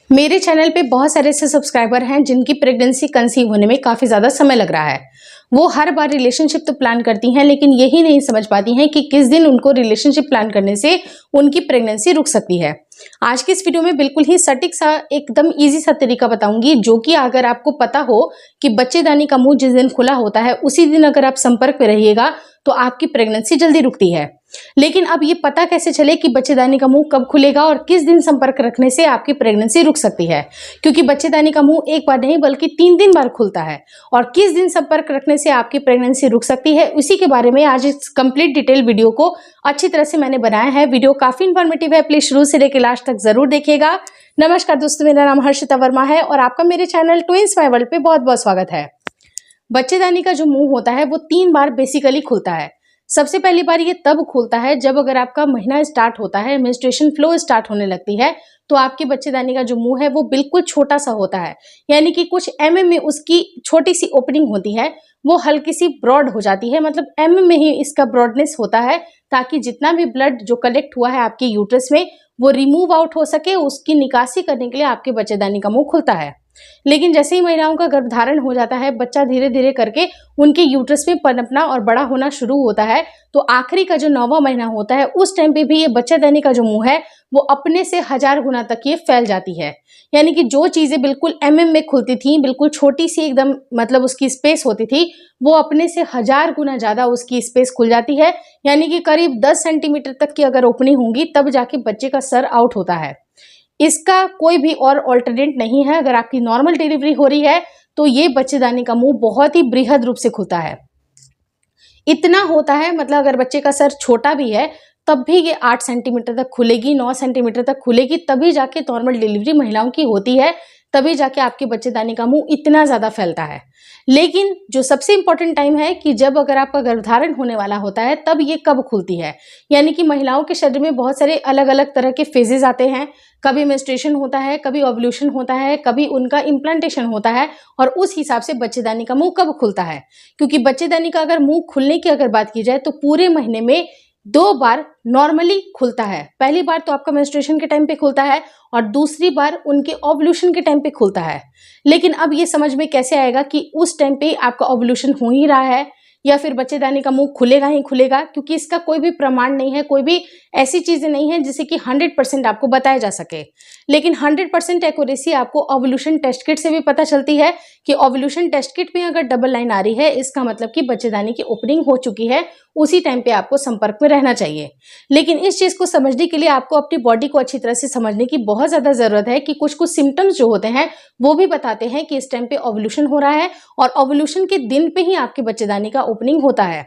मेरे चैनल पे बहुत सारे ऐसे सब्सक्राइबर हैं जिनकी प्रेगनेंसी कंसीव होने में काफ़ी ज़्यादा समय लग रहा है। वो हर बार रिलेशनशिप तो प्लान करती हैं, लेकिन यही नहीं समझ पाती हैं कि किस दिन उनको रिलेशनशिप प्लान करने से उनकी प्रेगनेंसी रुक सकती है। आज की इस वीडियो में बिल्कुल ही सटीक सा एकदम ईजी सा तरीका बताऊंगी, जो कि अगर आपको पता हो कि बच्चेदानी का मुंह जिस दिन खुला होता है उसी दिन अगर आप संपर्क में रहिएगा तो आपकी प्रेगनेंसी जल्दी रुकती है। लेकिन अब ये पता कैसे चले कि बच्चेदानी का मुंह कब खुलेगा और किस दिन संपर्क रखने से आपकी प्रेगनेंसी रुक सकती है, क्योंकि बच्चेदानी का मुंह एक बार नहीं बल्कि 3 बार खुलता है। और किस दिन संपर्क रखने से आपकी प्रेगनेंसी रुक सकती है, उसी के बारे में आज इस कंप्लीट डिटेल वीडियो को अच्छी तरह से मैंने बनाया है। वीडियो काफी इंफॉर्मेटिव है, प्लीज शुरू से लेकर लास्ट तक जरूर देखिएगा। नमस्कार दोस्तों, मेरा नाम हर्षिता वर्मा है और आपका मेरे चैनल ट्विंस माय वर्ल्ड पे बहुत बहुत स्वागत है। बच्चेदानी का जो मुंह होता है वो 3 बार बेसिकली खुलता है। सबसे पहली बार ये तब खुलता है जब अगर आपका महीना स्टार्ट होता है, मेंस्ट्रुएशन फ्लो स्टार्ट होने लगती है, तो आपके बच्चेदानी का जो मुंह है वो बिल्कुल छोटा सा होता है, यानी कि कुछ mm में उसकी छोटी सी ओपनिंग होती है, वो हल्की सी ब्रॉड हो जाती है, मतलब mm में ही इसका ब्रॉडनेस होता है, ताकि जितना भी ब्लड जो कलेक्ट हुआ है आपके यूट्रस में वो रिमूव आउट हो सके, उसकी निकासी करने के लिए आपके बच्चेदानी का मुंह खुलता है। लेकिन जैसे ही महिलाओं का गर्भधारण हो जाता है, बच्चा धीरे धीरे करके उनके यूट्रस में पनपना और बड़ा होना शुरू होता है, तो आखिरी का जो 9वां महीना होता है उस टाइम पे भी ये बच्चेदानी का जो मुंह है वो अपने से 1000 गुना तक ये फैल जाती है। यानी कि जो चीजें बिल्कुल में खुलती थी, बिल्कुल छोटी सी एकदम मतलब उसकी स्पेस होती थी, वो अपने से 1000 गुना ज्यादा उसकी स्पेस खुल जाती है। यानी कि करीब 10 सेंटीमीटर तक की अगर ओपनिंग होंगी तब जाके बच्चे का सर आउट होता है। इसका कोई भी और ऑल्टरनेट नहीं है। अगर आपकी नॉर्मल डिलीवरी हो रही है तो ये बच्चेदानी का मुंह बहुत ही बृहद रूप से खुलता है। इतना होता है, मतलब अगर बच्चे का सर छोटा भी है तब भी ये 8 सेंटीमीटर तक खुलेगी, 9 सेंटीमीटर तक खुलेगी, तभी जाके नॉर्मल डिलीवरी महिलाओं की होती है, तभी जाके आपके बच्चेदानी का मुंह इतना ज्यादा फैलता है। लेकिन जो सबसे इंपॉर्टेंट टाइम है कि जब अगर आपका गर्भधारण होने वाला होता है तब ये कब खुलती है। यानी कि महिलाओं के शरीर में बहुत सारे अलग अलग तरह के फेजेस आते हैं, कभी मेंस्ट्रुएशन होता है, कभी ओव्यूलेशन होता है, कभी उनका इम्प्लांटेशन होता है, और उस हिसाब से बच्चेदानी का मुंह कब खुलता है। क्योंकि बच्चेदानी का अगर मुंह खुलने की अगर बात की जाए तो पूरे महीने में 2 बार नॉर्मली खुलता है। पहली बार तो आपका मेंस्ट्रुएशन के टाइम पे खुलता है और दूसरी बार उनके ओव्यूलेशन के टाइम पे खुलता है। लेकिन अब ये समझ में कैसे आएगा कि उस टाइम पे आपका ओव्यूलेशन हो ही रहा है या फिर बच्चेदानी का मुंह खुलेगा ही खुलेगा, क्योंकि इसका कोई भी प्रमाण नहीं है, कोई भी ऐसी चीजें नहीं है जिसे कि 100% आपको बताया जा सके। लेकिन 100% एक्यूरेसी आपको ओव्यूलेशन टेस्ट किट से भी पता चलती है कि ओव्यूलेशन टेस्ट किट में अगर डबल लाइन आ रही है, इसका मतलब कि बच्चेदानी की ओपनिंग हो चुकी है, उसी टाइम पे आपको संपर्क में रहना चाहिए। लेकिन इस चीज को समझने के लिए आपको अपनी बॉडी को अच्छी तरह से समझने की बहुत ज्यादा जरूरत है कि कुछ कुछ सिम्टम्स जो होते हैं वो भी बताते हैं कि इस टाइम पे ओव्यूलेशन हो रहा है, और ओव्यूलेशन के दिन पे ही आपके बच्चेदानी का ओपनिंग होता है।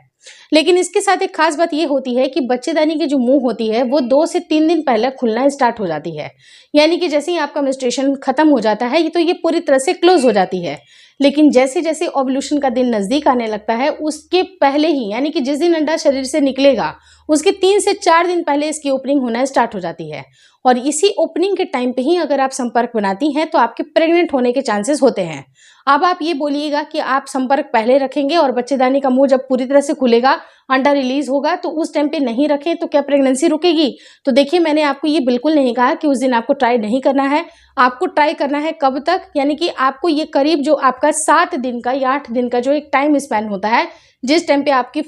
लेकिन इसके साथ एक खास बात यह होती है कि बच्चेदानी की जो मुंह होती है वो 2 से 3 दिन पहले खुलना स्टार्ट हो जाती है। यानी कि जैसे ही आपका मेंस्ट्रुएशन खत्म हो जाता है तो ये पूरी तरह से क्लोज हो जाती है। लेकिन जैसे जैसे ओव्यूलेशन का दिन नजदीक आने लगता है, उसके पहले ही, यानी कि जिस दिन अंडा शरीर से निकलेगा उसके 3 से 4 दिन पहले इसकी ओपनिंग होना स्टार्ट हो जाती है। और इसी ओपनिंग के टाइम पे ही अगर आप संपर्क बनाती हैं तो आपके प्रेग्नेंट होने के चांसेस होते हैं। अब आप ये बोलिएगा कि आप संपर्क पहले रखेंगे और बच्चेदानी का मुंह जब पूरी तरह से खुलेगा, अंडा रिलीज होगा, तो उस टाइम पे नहीं रखें तो क्या प्रेगनेंसी रुकेगी? तो देखिए, मैंने आपको ये बिल्कुल नहीं कहा कि उस दिन आपको ट्राई नहीं करना है। आपको ट्राई करना है कब तक? यानी कि आपको ये करीब जो आपका 7 दिन का या 8 दिन का जो एक टाइम स्पैन होता है, जिस टाइम पे आपकी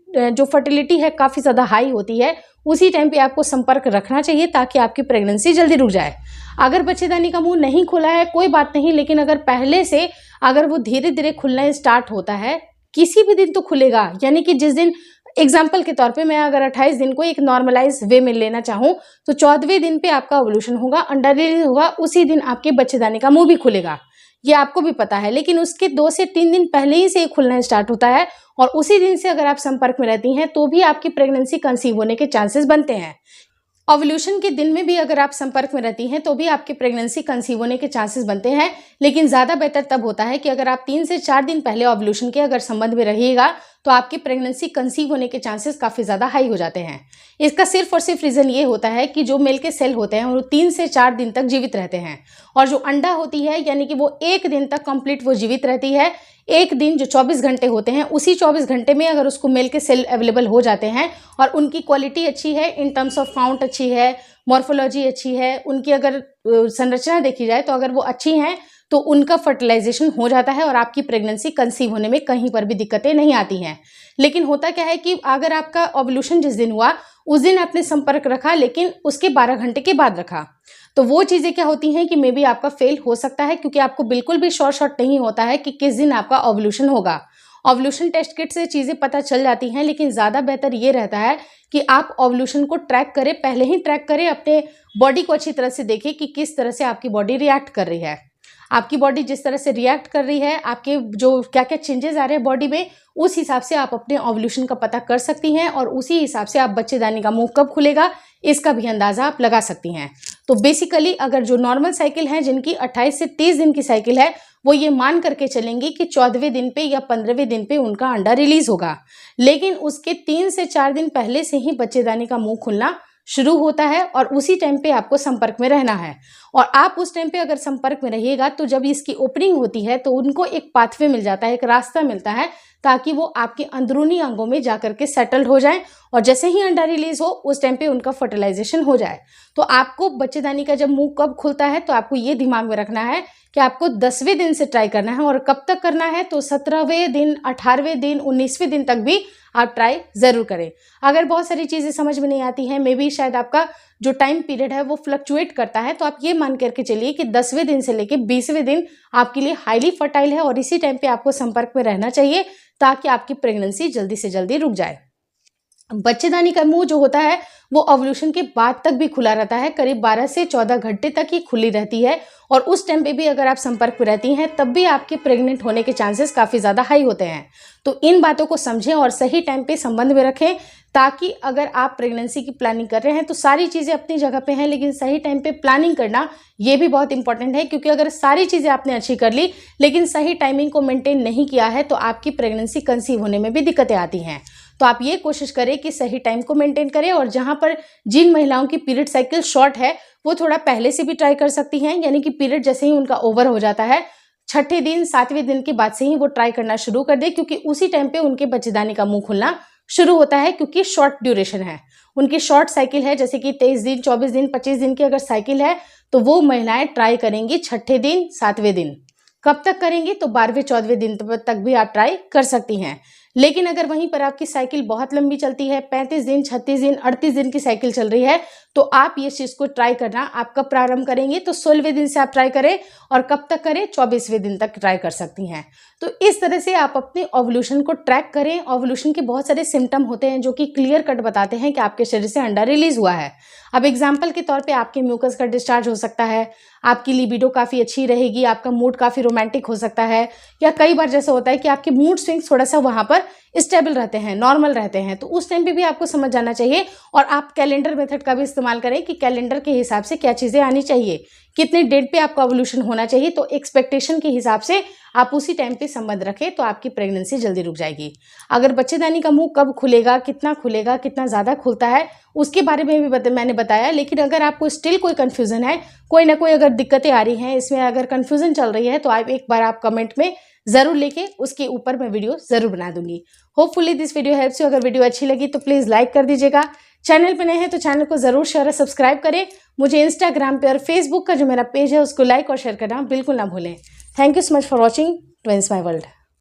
जो फर्टिलिटी है काफी ज्यादा हाई होती है, उसी टाइम पे आपको संपर्क रखना चाहिए ताकि आपकी प्रेगनेंसी जल्दी रुक जाए। अगर बच्चेदानी का मुंह नहीं खुला है कोई बात नहीं, लेकिन अगर पहले से अगर वो धीरे धीरे खुलना स्टार्ट होता है, किसी भी दिन तो खुलेगा। यानी कि जिस दिन, एग्जाम्पल के तौर पे मैं अगर 28 दिन को एक नॉर्मलाइज वे में लेना चाहूं तो 14वें दिन पे आपका ओव्यूलेशन होगा, अंडा रिलीज होगा, उसी दिन आपके बच्चेदानी का मुंह भी खुलेगा। ये आपको भी पता है। लेकिन उसके 2 से 3 दिन पहले ही से ये खुलना स्टार्ट होता है, और उसी दिन से अगर आप संपर्क में रहती हैं तो भी आपकी प्रेगनेंसी कंसीव होने के चांसेस बनते हैं। ओव्यूलेशन के दिन में भी अगर आप संपर्क में रहती हैं तो भी आपकी प्रेगनेंसी कंसीव होने के चांसेस बनते हैं। लेकिन ज्यादा बेहतर तब होता है कि अगर आप 3 से 4 दिन पहले ओव्यूलेशन के अगर संबंध में रहिएगा तो आपकी प्रेगनेंसी कंसीव होने के चांसेस काफ़ी ज़्यादा हाई हो जाते हैं। इसका सिर्फ और सिर्फ रीज़न ये होता है कि जो मेल के सेल होते हैं वो 3 से 4 दिन तक जीवित रहते हैं, और जो अंडा होती है यानी कि वो 1 दिन तक कंप्लीट वो जीवित रहती है। एक दिन जो 24 घंटे होते हैं, उसी 24 घंटे में अगर उसको मेल के सेल अवेलेबल हो जाते हैं और उनकी क्वालिटी अच्छी है, इन टर्म्स ऑफ काउंट अच्छी है, मॉर्फोलॉजी अच्छी है, उनकी अगर संरचना देखी जाए तो अगर वो अच्छी हैं तो उनका फर्टिलाइजेशन हो जाता है और आपकी प्रेगनेंसी कंसीव होने में कहीं पर भी दिक्कतें नहीं आती हैं। लेकिन होता क्या है कि अगर आपका ओव्यूलेशन जिस दिन हुआ उस दिन आपने संपर्क रखा, लेकिन उसके 12 घंटे के बाद रखा, तो वो चीज़ें क्या होती हैं कि मे बी आपका फेल हो सकता है, क्योंकि आपको बिल्कुल भी शॉर्ट नहीं होता है कि किस दिन आपका ओव्यूलेशन होगा। ओव्यूलेशन टेस्ट किट से चीज़ें पता चल जाती हैं, लेकिन ज़्यादा बेहतर ये रहता है कि आप ओव्यूलेशन को ट्रैक करें, पहले ही ट्रैक करें, अपने बॉडी को अच्छी तरह से देखें कि किस तरह से आपकी बॉडी रिएक्ट कर रही है। आपकी बॉडी जिस तरह से रिएक्ट कर रही है, आपके जो क्या क्या चेंजेस आ रहे हैं बॉडी में, उस हिसाब से आप अपने ओव्यूलेशन का पता कर सकती हैं, और उसी हिसाब से आप बच्चेदानी का मुंह कब खुलेगा इसका भी अंदाज़ा आप लगा सकती हैं। तो बेसिकली अगर जो नॉर्मल साइकिल है, जिनकी 28 से 30 दिन की साइकिल है, वो ये मान करके चलेंगी कि 14वें दिन पे या 15वें दिन पे उनका अंडा रिलीज होगा, लेकिन उसके 3 से 4 दिन पहले से ही बच्चेदानी का मुंह खुलना शुरू होता है, और उसी टाइम पे आपको संपर्क में रहना है। और आप उस टाइम पे अगर संपर्क में रहिएगा तो जब इसकी ओपनिंग होती है तो उनको एक पाथवे मिल जाता है, एक रास्ता मिलता है, ताकि वो आपके अंदरूनी अंगों में जाकर के सेटल्ड हो जाए, और जैसे ही अंडा रिलीज हो उस टाइम पे उनका फर्टिलाइजेशन हो जाए। तो आपको बच्चेदानी का जब मुंह कब खुलता है तो आपको ये दिमाग में रखना है कि आपको 10वें दिन से ट्राई करना है, और कब तक करना है तो 17वें दिन, 18वें दिन, 19वें दिन तक भी आप ट्राई ज़रूर करें। अगर बहुत सारी चीज़ें समझ में नहीं आती हैं, मे बी शायद आपका जो टाइम पीरियड है वो फ्लक्चुएट करता है, तो आप ये मान करके चलिए कि 10वें दिन से लेके 20वें दिन आपके लिए हाईली फर्टाइल है, और इसी टाइम पे आपको संपर्क में रहना चाहिए ताकि आपकी प्रेगनेंसी जल्दी से जल्दी रुक जाए। बच्चेदानी का मुंह जो होता है वो ओव्यूलेशन के बाद तक भी खुला रहता है, करीब 12 से 14 घंटे तक ही खुली रहती है, और उस टाइम पे भी अगर आप संपर्क में रहती हैं तब भी आपके प्रेग्नेंट होने के चांसेस काफ़ी ज़्यादा हाई होते हैं। तो इन बातों को समझें और सही टाइम पे संबंध में रखें, ताकि अगर आप प्रेगनेंसी की प्लानिंग कर रहे हैं तो सारी चीज़ें अपनी जगह पे हैं, लेकिन सही टाइम पे प्लानिंग करना ये भी बहुत इंपॉर्टेंट है, क्योंकि अगर सारी चीज़ें आपने अच्छी कर ली लेकिन सही टाइमिंग को मेंटेन नहीं किया है तो आपकी प्रेगनेंसी कंसीव होने में भी दिक्कतें आती हैं। तो आप ये कोशिश करें कि सही टाइम को मेंटेन करें, और जहाँ पर जिन महिलाओं की पीरियड साइकिल शॉर्ट है वो थोड़ा पहले से भी ट्राई कर सकती हैं, यानी कि पीरियड जैसे ही उनका ओवर हो जाता है 6ठे दिन 7वें दिन के बाद से ही वो ट्राई करना शुरू कर दे, क्योंकि उसी टाइम पे उनके बच्चेदानी का मुंह खुलना शुरू होता है, क्योंकि शॉर्ट ड्यूरेशन है, उनकी शॉर्ट साइकिल है, जैसे कि 23 दिन, 24 दिन, 25 दिन की अगर साइकिल है तो वो महिलाएं ट्राई करेंगी 6ठे दिन, 7वें दिन। कब तक करेंगी तो 12वें 14वें दिन तक भी आप ट्राई कर सकती हैं। लेकिन अगर वहीं पर आपकी साइकिल बहुत लंबी चलती है, 35 दिन, 36 दिन, 38 दिन की साइकिल चल रही है, तो आप ये चीज़ को ट्राई करना आप कब प्रारंभ करेंगे तो 16वें दिन से आप ट्राई करें, और कब तक करें 24वें दिन तक ट्राई कर सकती हैं। तो इस तरह से आप अपने ओव्यूलेशन को ट्रैक करें। ओव्यूलेशन के बहुत सारे सिम्टम होते हैं जो कि क्लियर कट बताते हैं कि आपके शरीर से अंडा रिलीज हुआ है। अब एग्जाम्पल के तौर पे आपके म्यूकस का डिस्चार्ज हो सकता है, आपकी लिबिडो काफ़ी अच्छी रहेगी, आपका मूड काफ़ी रोमांटिक हो सकता है, या कई बार जैसा होता है कि आपके मूड स्विंग्स थोड़ा सा वहाँ पर स्टेबल रहते हैं, नॉर्मल रहते हैं, तो उस टाइम पे भी आपको समझ जाना चाहिए। और आप कैलेंडर मेथड का भी इस्तेमाल करें कि कैलेंडर के हिसाब से क्या चीज़ें आनी चाहिए, कितने डेट पे आपका ओव्यूलेशन होना चाहिए, तो एक्सपेक्टेशन के हिसाब से आप उसी टाइम पे संबंध रखें तो आपकी प्रेगनेंसी जल्दी रुक जाएगी। अगर बच्चेदानी का मुंह कब खुलेगा, कितना ज़्यादा खुलता है, उसके बारे में भी मैंने बताया। लेकिन अगर आपको स्टिल कोई कन्फ्यूज़न है, कोई ना कोई अगर दिक्कतें आ रही हैं, इसमें अगर कन्फ्यूज़न चल रही है, तो आप एक बार आप कमेंट में ज़रूर लिखें, उसके ऊपर मैं वीडियो ज़रूर बना दूंगी। Hopefully this video helps you. अगर वीडियो अच्छी लगी तो प्लीज़ लाइक कर दीजिएगा। चैनल पे नए हैं तो चैनल को ज़रूर शेयर और सब्सक्राइब करें। मुझे इंस्टाग्राम पे और फेसबुक का जो मेरा पेज है उसको लाइक और शेयर करना बिल्कुल ना भूलें। Thank you so much for watching twins my world.